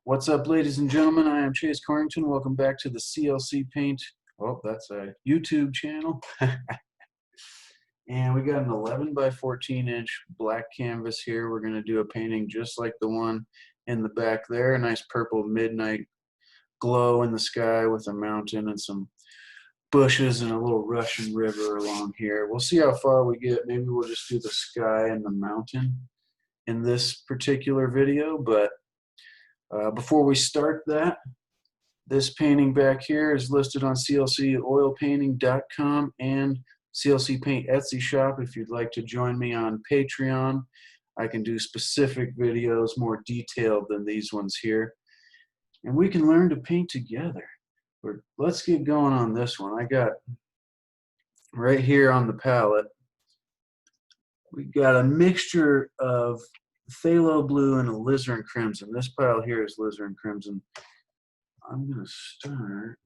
What's up, ladies and gentlemen? I am Chase Corrington. Welcome back to the CLC Paint. Oh, that's a YouTube channel. And we got an 11 by 14 inch black canvas here. We're going to do a painting just like the one in the back there. A nice purple midnight glow in the sky with a mountain and some bushes and a little Russian river along here. We'll see how far we get. Maybe we'll just do the sky and the mountain in this particular video, but before we start that, this painting back here is listed on clcoilpainting.com and CLC Paint Etsy shop. If you'd like to join me on Patreon, I can do specific videos more detailed than these ones here. And we can learn to paint together. Let's get going on this one. I got right here on the palette, we got a mixture of phthalo blue and alizarin crimson. This pile here is alizarin crimson. I'm going to start.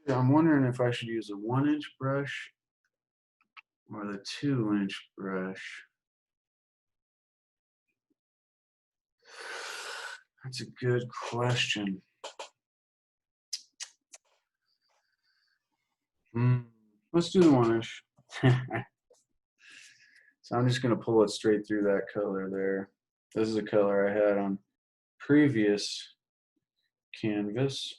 I'm wondering if I should use a 1-inch brush or the 2-inch brush. That's a good question. Let's do the 1-inch. So I'm just going to pull it straight through that color there. This is a color I had on previous canvas.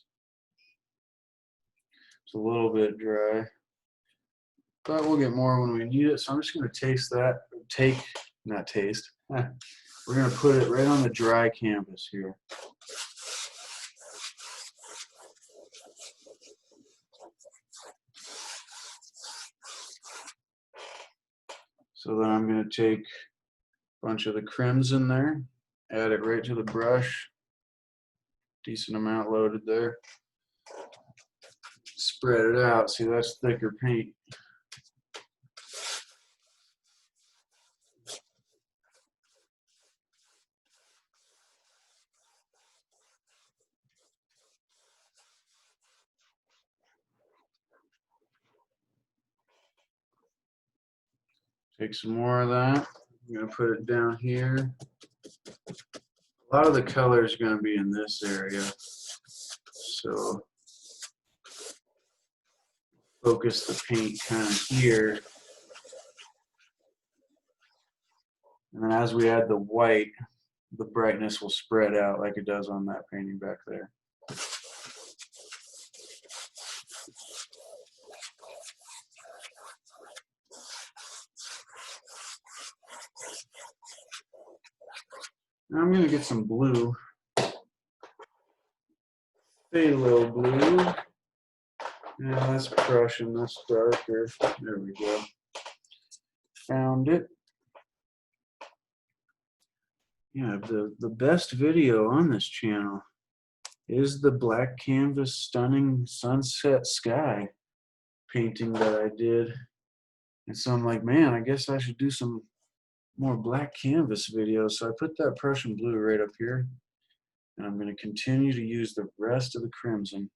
It's a little bit dry, but we'll get more when we need it. So I'm just going to taste that. Not taste. We're going to put it right on the dry canvas here. So then I'm going to take a bunch of the crimson there, add it right to the brush, decent amount loaded there. Spread it out. See, that's thicker paint. Take some more of that. I'm going to put it down here. A lot of the color is going to be in this area. So focus the paint kind of here. And then as we add the white, the brightness will spread out like it does on that painting back there. Now I'm going to get some blue. Phthalo blue. Yeah, that's Prussian, that's darker. There we go. Found it. Yeah, the best video on this channel is the black canvas stunning sunset sky painting that I did. And so I'm like, man, I guess I should do some more black canvas videos. So I put that Prussian blue right up here. And I'm going to continue to use the rest of the crimson.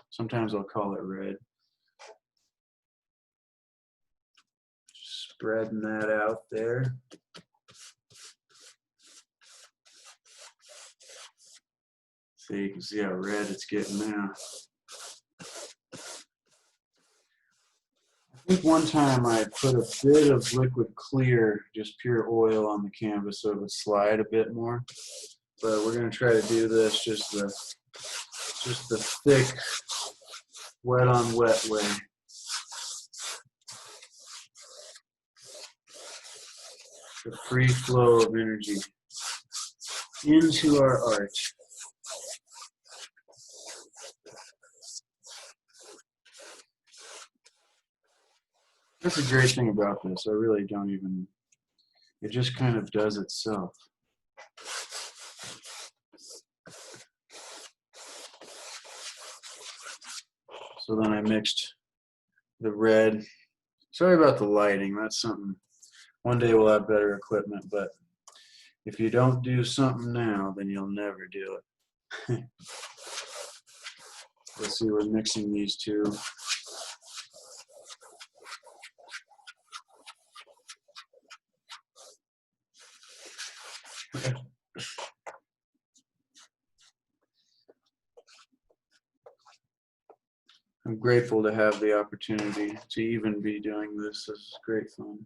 Sometimes I'll call it red. Just spreading that out there. So you can see how red it's getting now. I think one time I put a bit of liquid clear, just pure oil on the canvas so it would slide a bit more. But we're going to try to do this just the thick, wet on wet way. The free flow of energy into our art. That's a great thing about this. I really don't even, it just kind of does itself. So then I mixed the red. Sorry about the lighting. That's something, one day we'll have better equipment, but if you don't do something now, then you'll never do it. Let's see, we're mixing these two. I'm grateful to have the opportunity to even be doing this. This is great fun.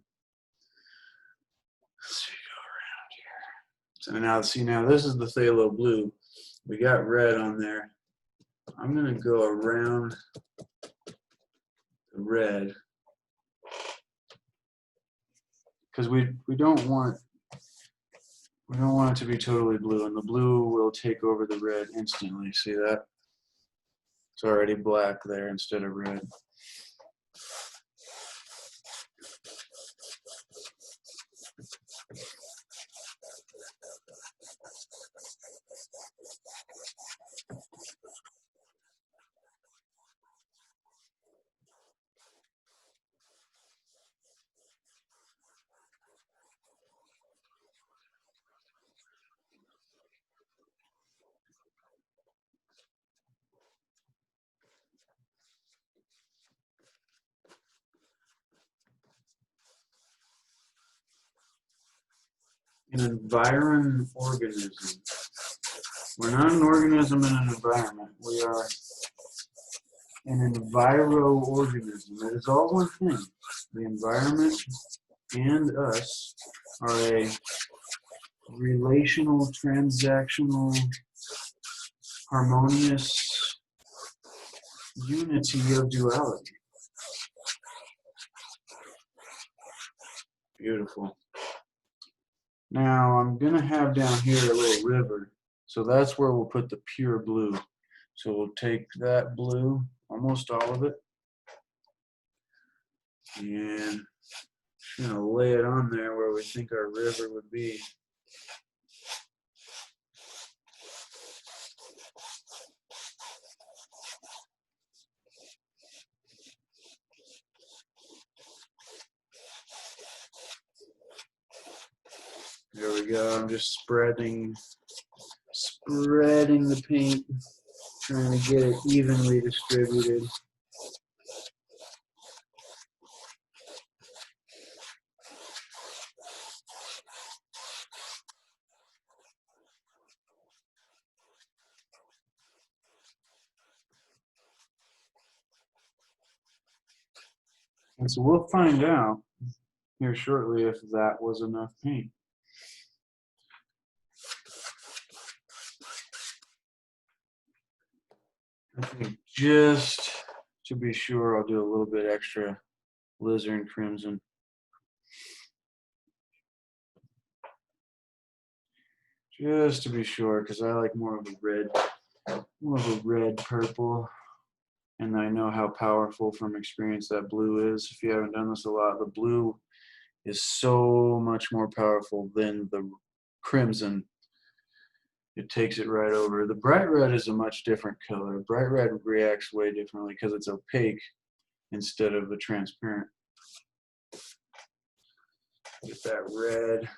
Let's see, go around here. So now, see, now this is the phthalo blue. We got red on there. I'm going to go around the red because we don't want it to be totally blue, and the blue will take over the red instantly. See that? It's already black there instead of red. An environ organism. We're not an organism in an environment. We are an enviro-organism. It is all one thing. The environment and us are a relational, transactional, harmonious unity of duality. Beautiful. Now I'm going to have down here a little river. So that's where we'll put the pure blue. So we'll take that blue, almost all of it, and I'm going to lay it on there where we think our river would be. There we go. I'm just spreading the paint, trying to get it evenly distributed. And so we'll find out here shortly if that was enough paint. I think just to be sure, I'll do a little bit extra alizarin crimson. Just to be sure, because I like more of a red purple. And I know how powerful from experience that blue is. If you haven't done this a lot, the blue is so much more powerful than the crimson. It takes it right over. The bright red is a much different color. Bright red reacts way differently because it's opaque instead of the transparent. Get that red.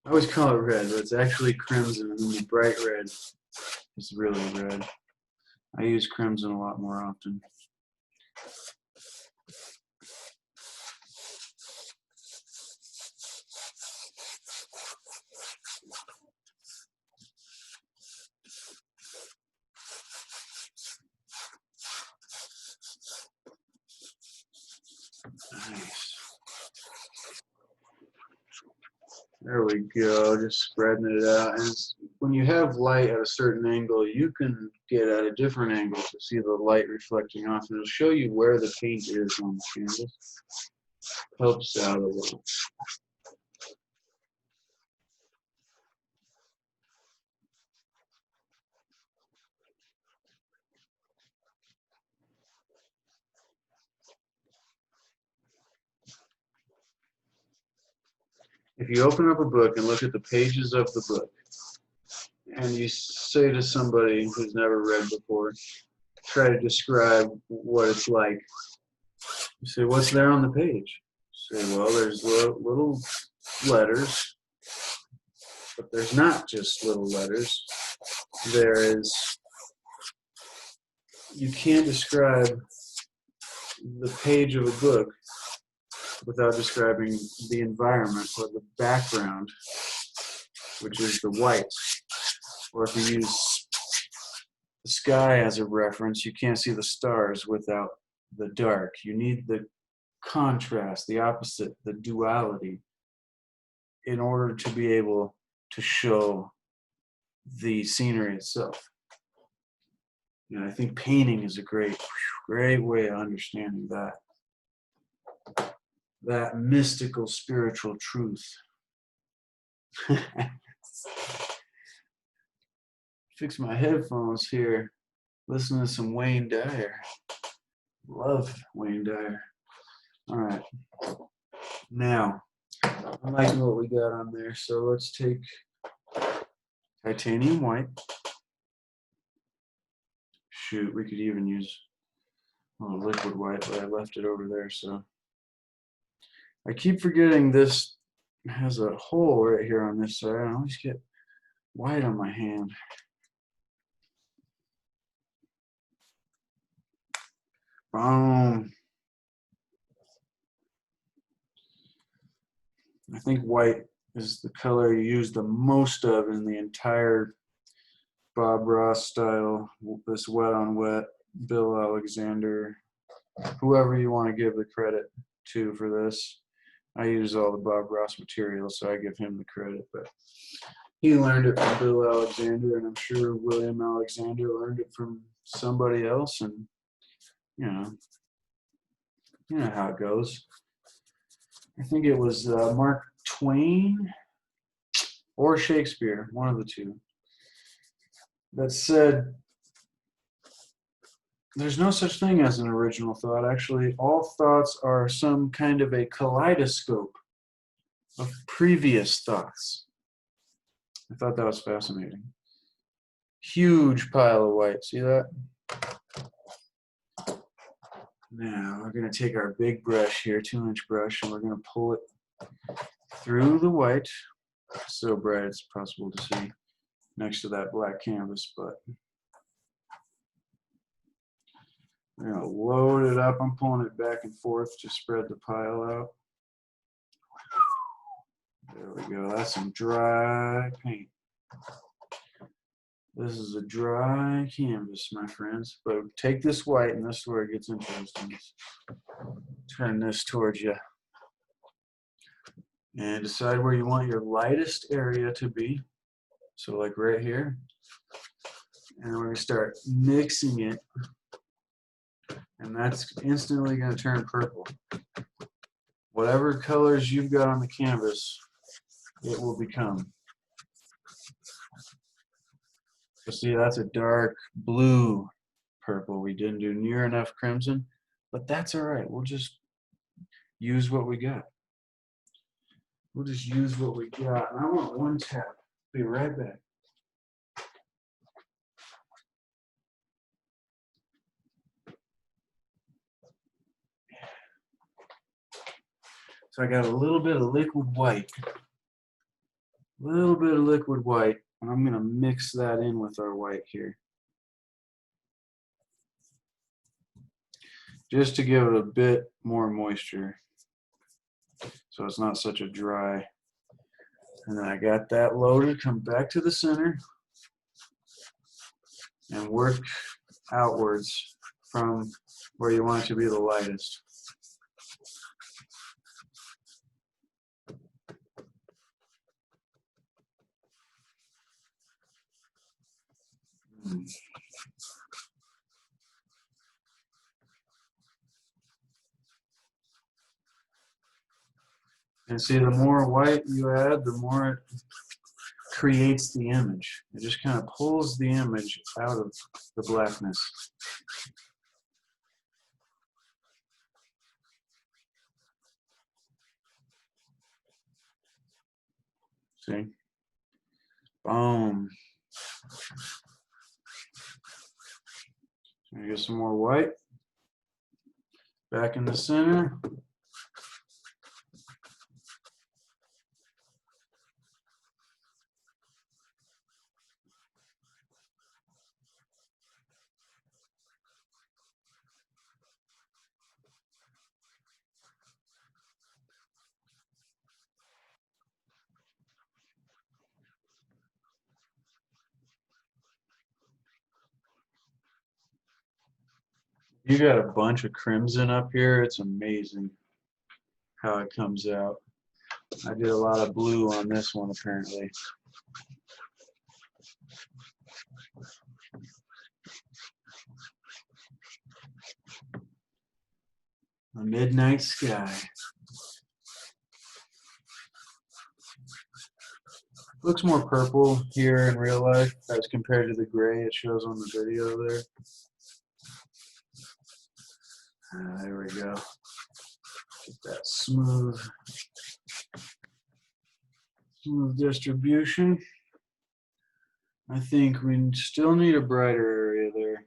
I always call it red, but it's actually crimson, and then the bright red is really red. I use crimson a lot more often. Nice. There we go, just spreading it out. And when you have light at a certain angle, you can get at a different angle to see the light reflecting off. And it'll show you where the paint is on the canvas. Helps out a lot. If you open up a book and look at the pages of the book, and you say to somebody who's never read before, try to describe what it's like. You say, what's there on the page? You say, well, there's little letters, but there's not just little letters. There is, you can't describe the page of a book without describing the environment or the background, which is the white. Or if you use the sky as a reference, you can't see the stars without the dark. You need the contrast, the opposite, the duality, in order to be able to show the scenery itself. And I think painting is a great way of understanding that mystical spiritual truth. Fix my headphones here. Listen to some Wayne Dyer. Love Wayne Dyer. All right. Now, I like what we got on there. So let's take titanium white. Shoot, we could even use liquid white, but I left it over there. So I keep forgetting this has a hole right here on this side. I always get white on my hand. Boom. I think white is the color you use the most of in the entire Bob Ross style, this wet on wet, Bill Alexander, whoever you want to give the credit to for this. I use all the Bob Ross material, so I give him the credit, but he learned it from Bill Alexander, and I'm sure William Alexander learned it from somebody else, and you know how it goes. I think it was Mark Twain or Shakespeare, one of the two, that said, there's no such thing as an original thought. Actually, all thoughts are some kind of a kaleidoscope of previous thoughts. I thought that was fascinating. Huge pile of white. See that? Now we're going to take our big brush here, 2-inch brush, and we're going to pull it through the white. So bright it's possible to see next to that black canvas, but we're going to load it up. I'm pulling it back and forth to spread the pile out. There we go. That's some dry paint. This is a dry canvas, my friends. But take this white, and this is where it gets interesting. Turn this towards you. And decide where you want your lightest area to be. So like right here. And we're going to start mixing it. And that's instantly going to turn purple. Whatever colors you've got on the canvas, it will become. So see, that's a dark blue purple. We didn't do near enough crimson, but that's all right. We'll just use what we got. We'll just use what we got. And I want one tap. Be right back. So I got a little bit of liquid white. A little bit of liquid white. And I'm going to mix that in with our white here. Just to give it a bit more moisture. So it's not such a dry. And then I got that loaded. Come back to the center. And work outwards from where you want it to be the lightest. And see, the more white you add, the more it creates the image. It just kind of pulls the image out of the blackness. See? Boom. Get some more white. Back in the center. You got a bunch of crimson up here. It's amazing how it comes out. I did a lot of blue on this one apparently. A midnight sky. Looks more purple here in real life as compared to the gray it shows on the video there. There we go. Get that smooth distribution. I think we still need a brighter area there.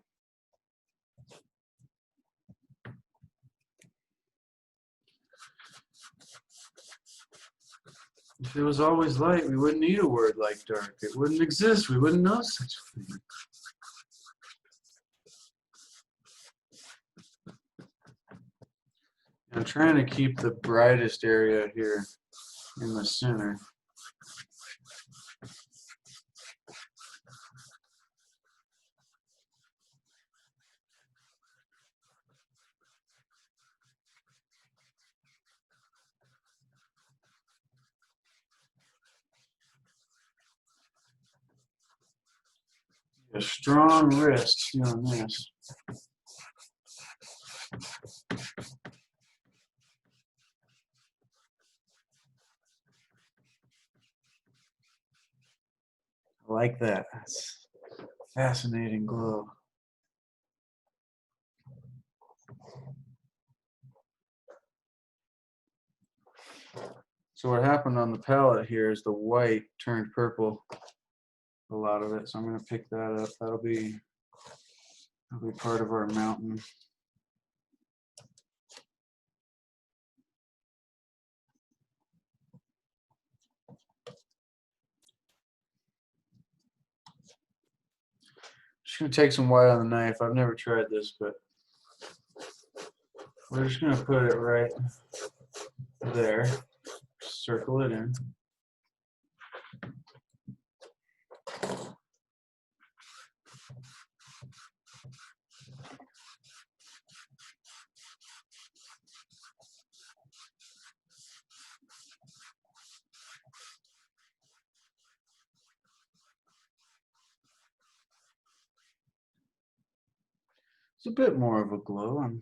If it was always light, we wouldn't need a word like dark. It wouldn't exist. We wouldn't know such a thing. I'm trying to keep the brightest area here in the center. A strong wrist doing this. I like that. That's fascinating glow. So what happened on the palette here is the white turned purple, a lot of it. So I'm going to pick that up. That'll be part of our mountain. Just going to take some white on the knife. I've never tried this, but we're just going to put it right there. Circle it in. It's a bit more of a glow. I'm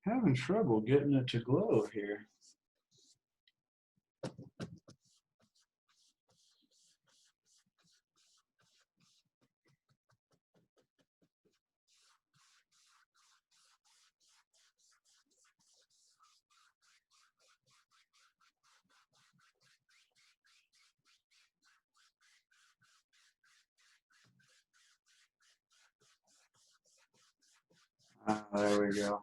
having trouble getting it to glow here. There we go.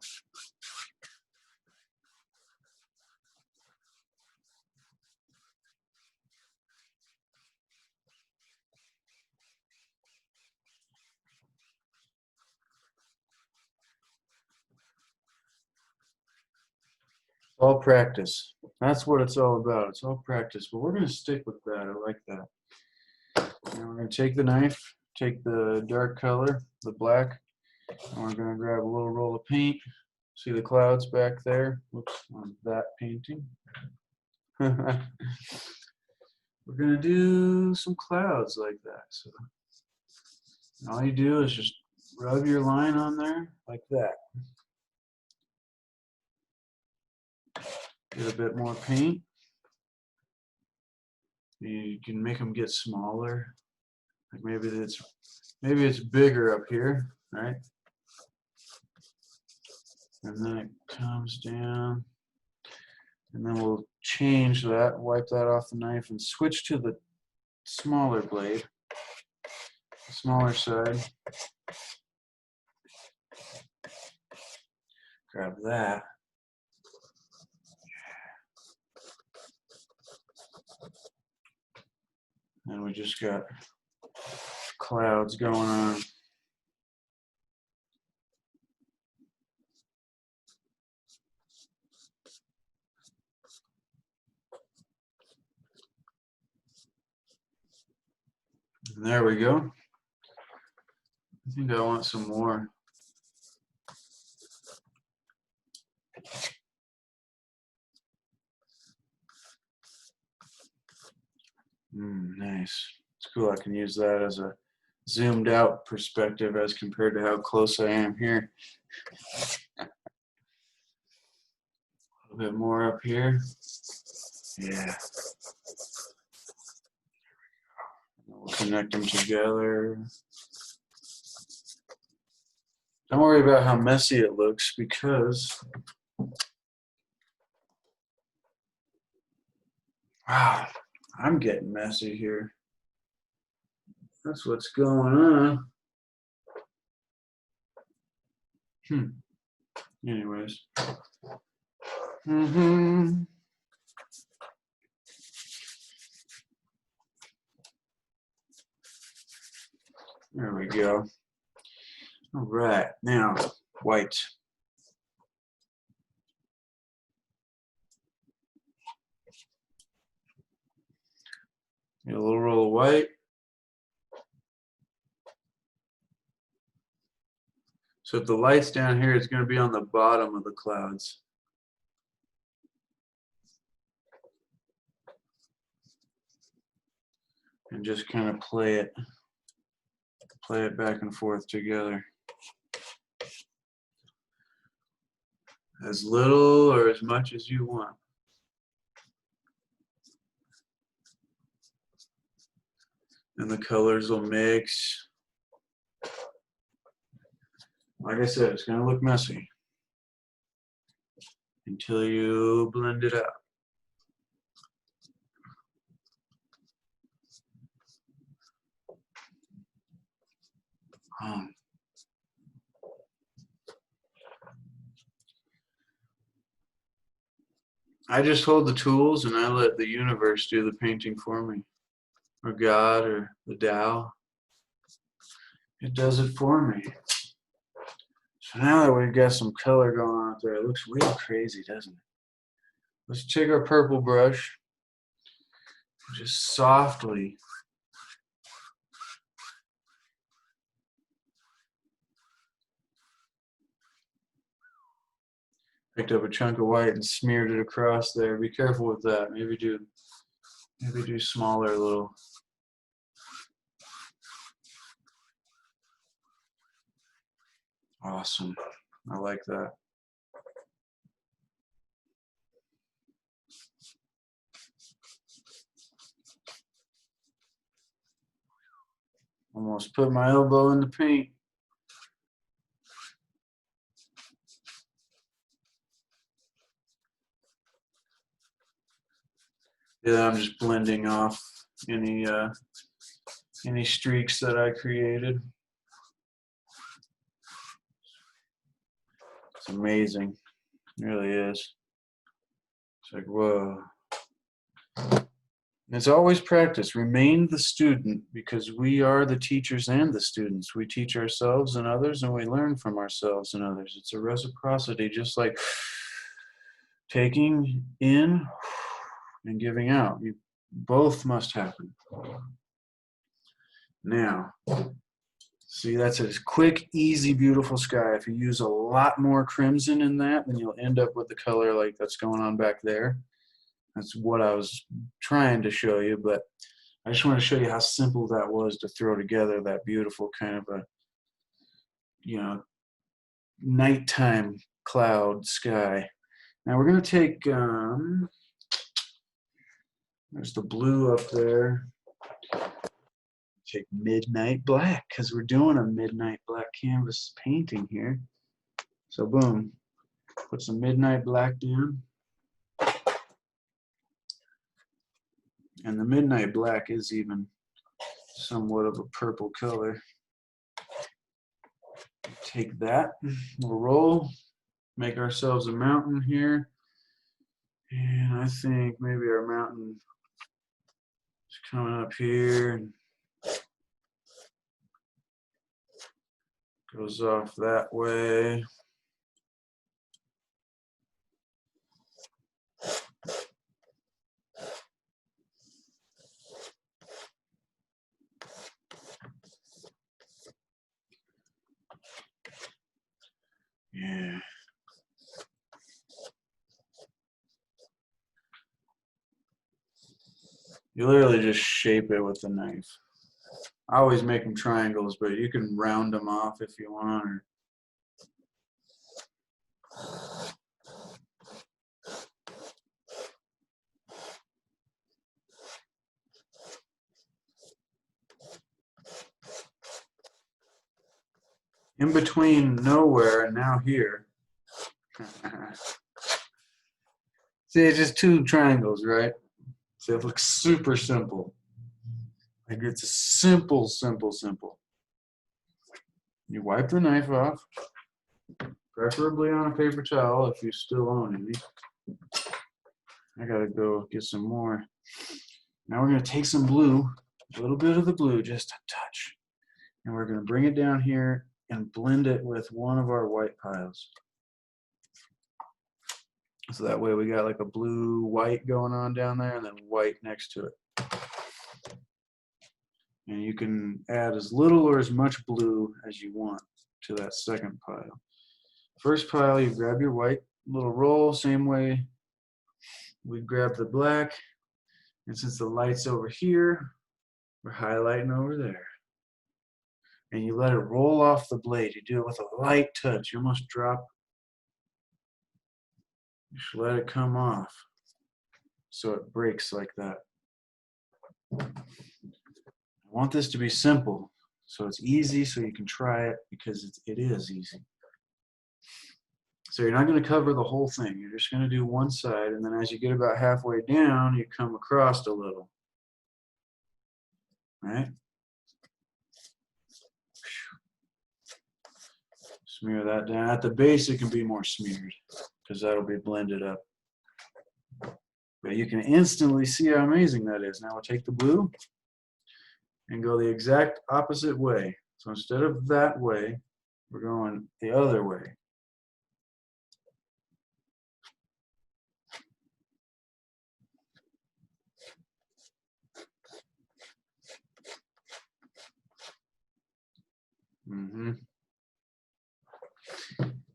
All practice. That's what it's all about. It's all practice. But we're going to stick with that. I like that. Now we're going to take the knife, take the dark color, the black, and we're going to grab a little roll of paint. See the clouds back there? Whoops, on that painting. We're going to do some clouds like that. So all you do is just rub your line on there like that. Get a bit more paint. You can make them get smaller. Like maybe it's bigger up here, right? And then it comes down. And then we'll change that, wipe that off the knife, and switch to the smaller blade, the smaller side. Grab that. And we just got clouds going on. And there we go. I think I want some more. Nice. It's cool. I can use that as a zoomed out perspective as compared to how close I am here. A little bit more up here. Yeah. We'll connect them together. Don't worry about how messy it looks because wow, I'm getting messy here. That's what's going on. Anyways. There we go. All right, now white. Get a little roll of white. So if the light's down here, it's going to be on the bottom of the clouds. And just kind of play it back and forth together. As little or as much as you want. And the colors will mix. Like I said, it's going to look messy until you blend it out. I just hold the tools and I let the universe do the painting for me. Or God or the Tao. It does it for me. So now that we've got some color going on out there, it looks real crazy, doesn't it? Let's take our purple brush, just softly picked up a chunk of white and smeared it across there. Be careful with that. Maybe do smaller little. Awesome. I like that. Almost put my elbow in the paint. Yeah, I'm just blending off any streaks that I created. It's amazing. It really is. It's like, whoa. It's always practice. Remain the student because we are the teachers and the students. We teach ourselves and others and we learn from ourselves and others. It's a reciprocity, just like taking in and giving out. You both must happen. Now, see, that's a quick, easy, beautiful sky. If you use a lot more crimson in that, then you'll end up with the color like that's going on back there. That's what I was trying to show you, but I just want to show you how simple that was to throw together that beautiful kind of a, nighttime cloud sky. Now we're going to take, there's the blue up there. Take midnight black because we're doing a midnight black canvas painting here. So boom, put some midnight black down. And the midnight black is even somewhat of a purple color. Take that, we'll roll, make ourselves a mountain here. And I think maybe our mountain is coming up here and goes off that way. Yeah. You literally just shape it with the knife. I always make them triangles, but you can round them off if you want. Or in between nowhere and now here. See, it's just two triangles, right? So it looks super simple. Like it's a simple, simple, simple. You wipe the knife off, preferably on a paper towel if you still own any. I gotta go get some more. Now we're gonna take some blue, a little bit of the blue, just a touch. And we're gonna bring it down here and blend it with one of our white piles. So that way we got like a blue white going on down there and then white next to it. And you can add as little or as much blue as you want to that second pile. First pile, you grab your white little roll, same way we grab the black. And since the light's over here, we're highlighting over there. And you let it roll off the blade. You do it with a light touch. You almost drop. You should let it come off so it breaks like that. I want this to be simple, so it's easy, so you can try it because it is easy. So you're not going to cover the whole thing. You're just going to do one side, and then as you get about halfway down, you come across a little. Right? Smear that down. At the base, it can be more smeared because that'll be blended up. But you can instantly see how amazing that is. Now we'll take the blue and go the exact opposite way. So instead of that way, we're going the other way.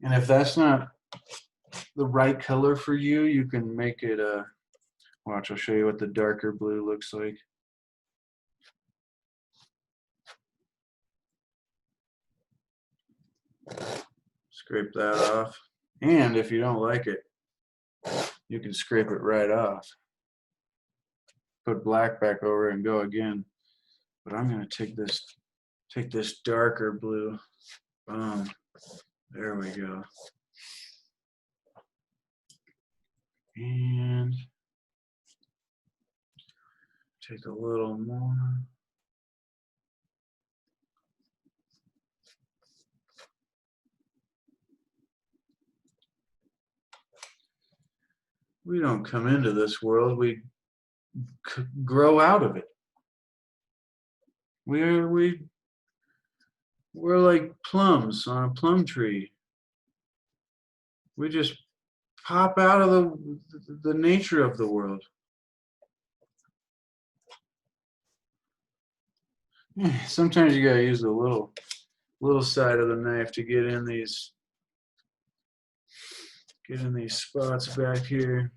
And if that's not the right color for you, you can make it a, watch, I'll show you what the darker blue looks like. Scrape that off. And if you don't like it, you can scrape it right off. Put black back over and go again. But I'm going to take this darker blue. Boom. There we go. And take a little more. We don't come into this world, we grow out of it. We're like plums on a plum tree. We just pop out of the nature of the world. Sometimes you gotta use the little side of the knife to get in these spots back here.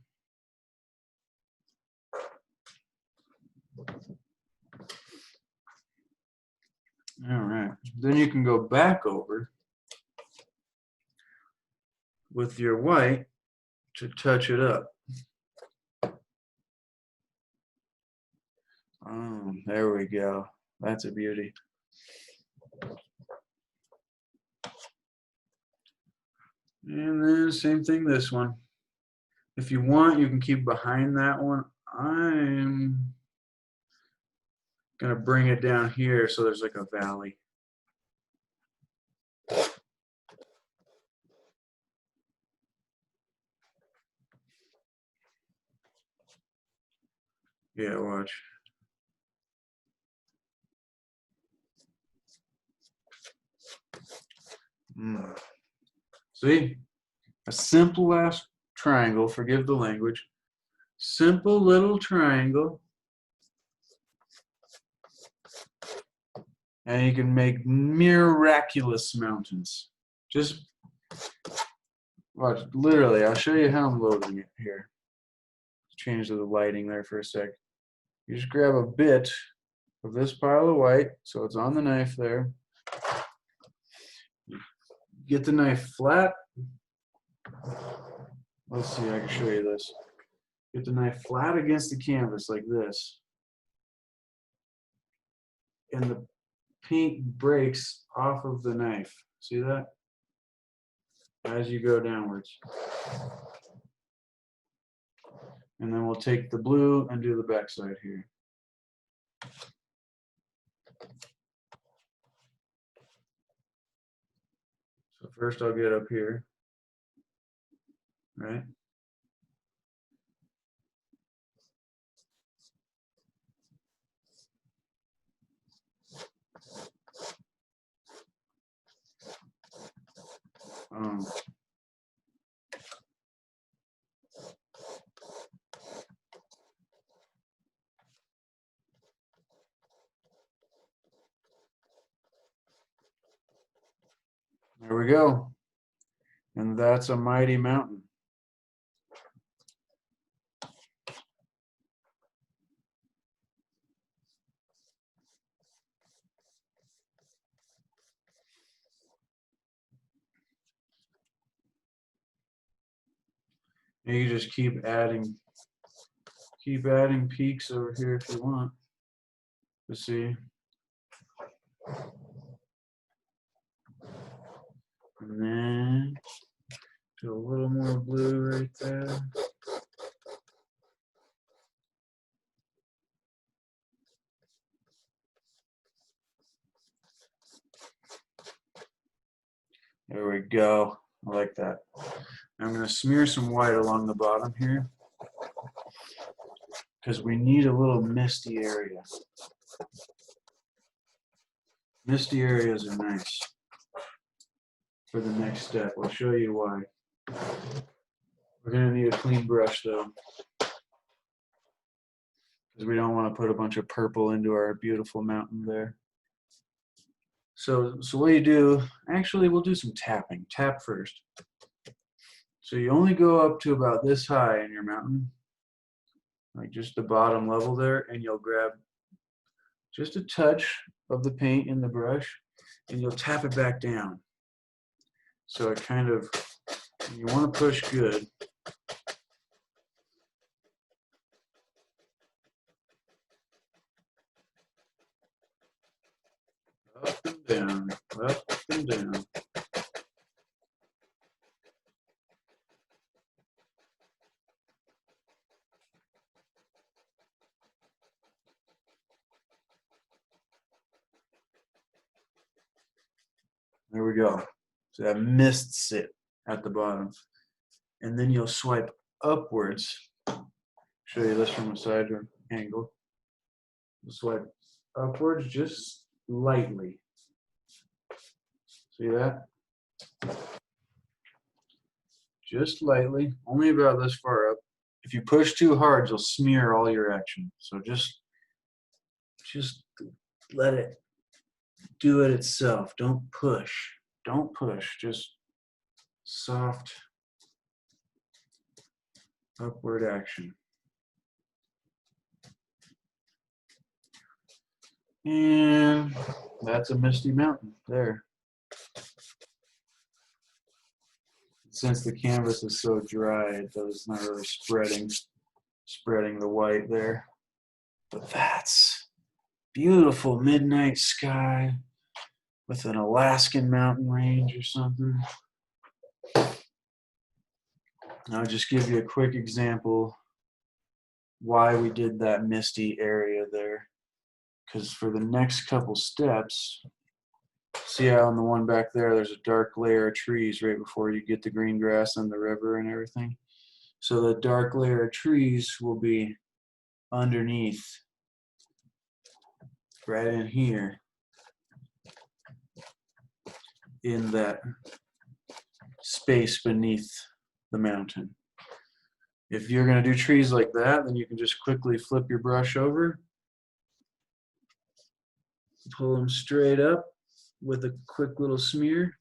All right, then you can go back over with your white to touch it up. Oh, there we go. That's a beauty. And then same thing this one. If you want, you can keep behind that one. I'm gonna bring it down here so there's like a valley. Yeah, watch. See? A simple ass triangle, forgive the language. Simple little triangle. And you can make miraculous mountains. Just watch, literally, I'll show you how I'm loading it here. Change the lighting there for a sec. You just grab a bit of this pile of white, so it's on the knife there. Get the knife flat. Let's see, I can show you this. Get the knife flat against the canvas like this. And the paint breaks off of the knife. See that? As you go downwards. And then we'll take the blue and do the backside here. So first I'll get up here, right? Um, there we go. And that's a mighty mountain. You can just keep adding peaks over here if you want to see. And then do a little more blue right there. There we go. I like that. I'm going to smear some white along the bottom here because we need a little misty area. Misty areas are nice for the next step. I'll show you why. We're going to need a clean brush though, because we don't want to put a bunch of purple into our beautiful mountain there. So what you do, actually we'll do some tapping. Tap first. So you only go up to about this high in your mountain, like just the bottom level there, and you'll grab just a touch of the paint in the brush and you'll tap it back down. So it kind of, you want to push good. Up and down, up and down. There we go. So that mists it at the bottom. And then you'll swipe upwards. Show you this from a side angle. You'll swipe upwards just lightly. See that? Just lightly, only about this far up. If you push too hard, you'll smear all your action. So just let it do it itself. Don't push. Don't push. Just soft upward action. And that's a misty mountain there. Since the canvas is so dry, it's not really spreading the white there. But that's beautiful midnight sky with an Alaskan mountain range or something. I'll just give you a quick example why we did that misty area there. Because for the next couple steps, see how on the one back there, there's a dark layer of trees right before you get the green grass and the river and everything. So the dark layer of trees will be underneath, right in here, in that space beneath the mountain. If you're going to do trees like that, then you can just quickly flip your brush over, pull them straight up with a quick little smear.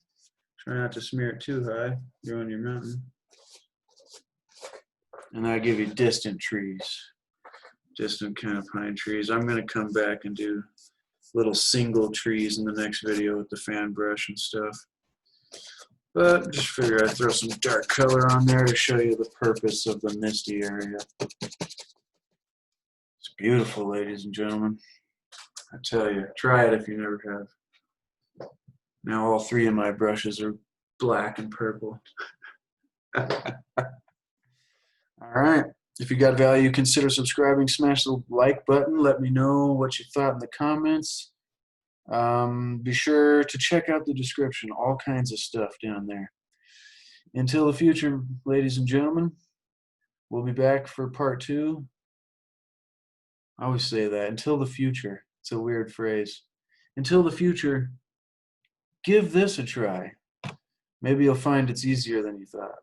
Try not to smear it too high. You're on your mountain. And that'll give you distant trees. distant kind of pine trees. I'm going to come back and do little single trees in the next video with the fan brush and stuff. But just figure I'd throw some dark color on there to show you the purpose of the misty area. It's beautiful, ladies and gentlemen. I tell you, try it if you never have. Now all three of my brushes are black and purple. All right. If you got value, consider subscribing. Smash the like button. Let me know what you thought in the comments. Be sure to check out the description. All kinds of stuff down there. Until the future, ladies and gentlemen, we'll be back for part 2. I always say that. Until the future. It's a weird phrase. Until the future, give this a try. Maybe you'll find it's easier than you thought.